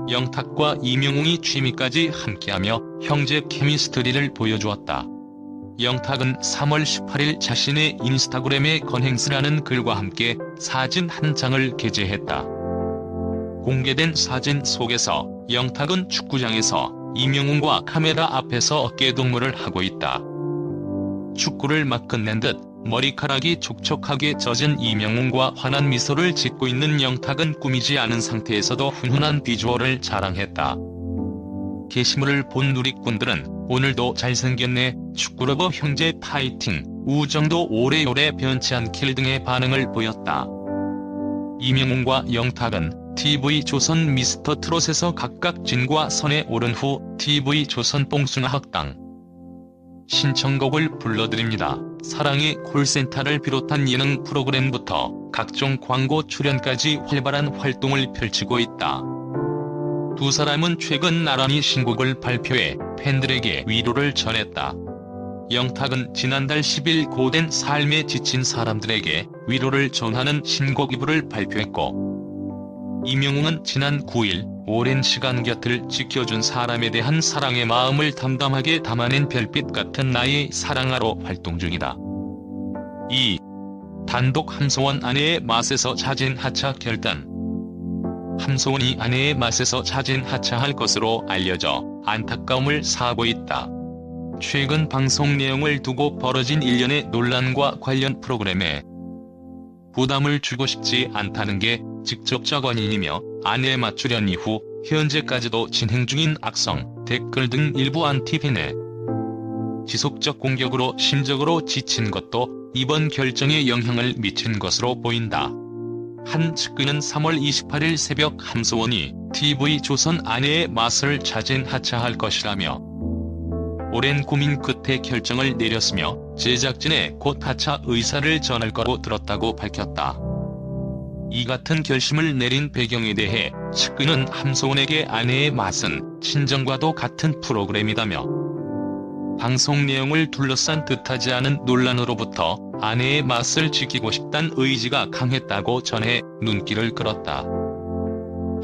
영탁과 이명웅이 취미까지 함께하며 형제 케미스트리를 보여주었다. 영탁은 3월 18일 자신의 인스타그램에 건행스라는 글과 함께 사진 한 장을 게재했다. 공개된 사진 속에서 영탁은 축구장에서 이명웅과 카메라 앞에서 어깨동무를 하고 있다. 축구를 막 끝낸 듯 머리카락이 촉촉하게 젖은 이명웅과 환한 미소를 짓고 있는 영탁은 꾸미지 않은 상태에서도 훈훈한 비주얼을 자랑했다. 게시물을 본 누리꾼들은 오늘도 잘생겼네, 축구러버 형제 파이팅, 우정도 오래오래 변치 않길 등의 반응을 보였다. 이명웅과 영탁은 TV조선 미스터트롯에서 각각 진과 선에 오른 후 TV조선 뽕숭아 학당 신청곡을 불러드립니다. 사랑의 콜센터를 비롯한 예능 프로그램부터 각종 광고 출연까지 활발한 활동을 펼치고 있다. 두 사람은 최근 나란히 신곡을 발표해 팬들에게 위로를 전했다. 영탁은 지난달 10일 고된 삶에 지친 사람들에게 위로를 전하는 신곡 2부를 발표했고, 이명웅은 지난 9일 오랜 시간 곁을 지켜준 사람에 대한 사랑의 마음을 담담하게 담아낸 별빛 같은 나의 사랑아로 활동 중이다. 2. 단독 함소원 아내의 맛에서 자진 하차 결단. 함소원이 아내의 맛에서 자진 하차할 것으로 알려져 안타까움을 사고 있다. 최근 방송 내용을 두고 벌어진 일련의 논란과 관련 프로그램에 부담을 주고 싶지 않다는 게 직접적 원인이며 아내의 맛 출연 이후 현재까지도 진행 중인 악성, 댓글 등 일부 안티팬의 지속적 공격으로 심적으로 지친 것도 이번 결정에 영향을 미친 것으로 보인다. 한 측근은 3월 28일 새벽 함소원이 TV조선 아내의 맛을 자진 하차할 것이라며 오랜 고민 끝에 결정을 내렸으며 제작진에 곧 하차 의사를 전할 거로 들었다고 밝혔다. 이 같은 결심을 내린 배경에 대해 측근은 함소원에게 아내의 맛은 친정과도 같은 프로그램이다며 방송 내용을 둘러싼 뜻하지 않은 논란으로부터 아내의 맛을 지키고 싶다는 의지가 강했다고 전해 눈길을 끌었다.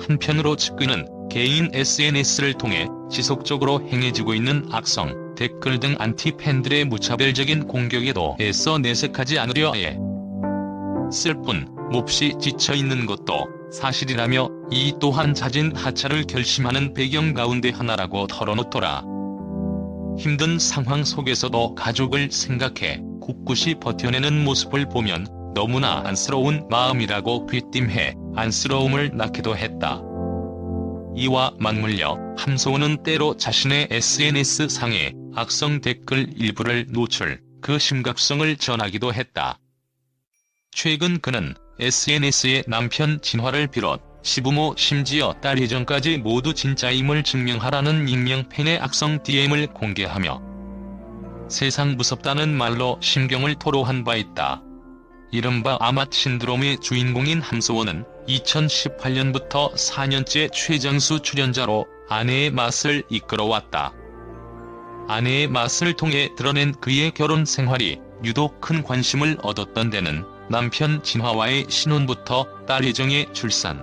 한편으로 측근은 개인 SNS를 통해 지속적으로 행해지고 있는 악성, 댓글 등 안티팬들의 무차별적인 공격에도 애써 내색하지 않으려 해 쓸 뿐 몹시 지쳐있는 것도 사실이라며 이 또한 자진 하차를 결심하는 배경 가운데 하나라고 털어놓더라. 힘든 상황 속에서도 가족을 생각해 꿋꿋이 버텨내는 모습을 보면 너무나 안쓰러운 마음이라고 귀띔해 안쓰러움을 낳기도 했다. 이와 맞물려 함소원은 때로 자신의 SNS상에 악성 댓글 일부를 노출, 그 심각성을 전하기도 했다. 최근 그는 SNS에 남편 진화를 비롯 시부모 심지어 딸 혜정까지 모두 진짜임을 증명하라는 익명 팬의 악성 DM을 공개하며 세상 무섭다는 말로 심경을 토로한 바 있다. 이른바 아맛 신드롬의 주인공인 함소원은 2018년부터 4년째 최장수 출연자로 아내의 맛을 이끌어왔다. 아내의 맛을 통해 드러낸 그의 결혼 생활이 유독 큰 관심을 얻었던 데는 남편 진화와의 신혼부터 딸 혜정의 출산,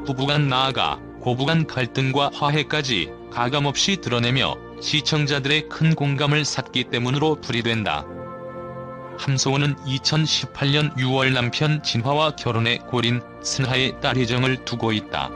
부부간 나아가 고부간 갈등과 화해까지 가감없이 드러내며 시청자들의 큰 공감을 샀기 때문으로 풀이된다. 함소원은 2018년 6월 남편 진화와 결혼해 고린 슬하의 딸 혜정을 두고 있다.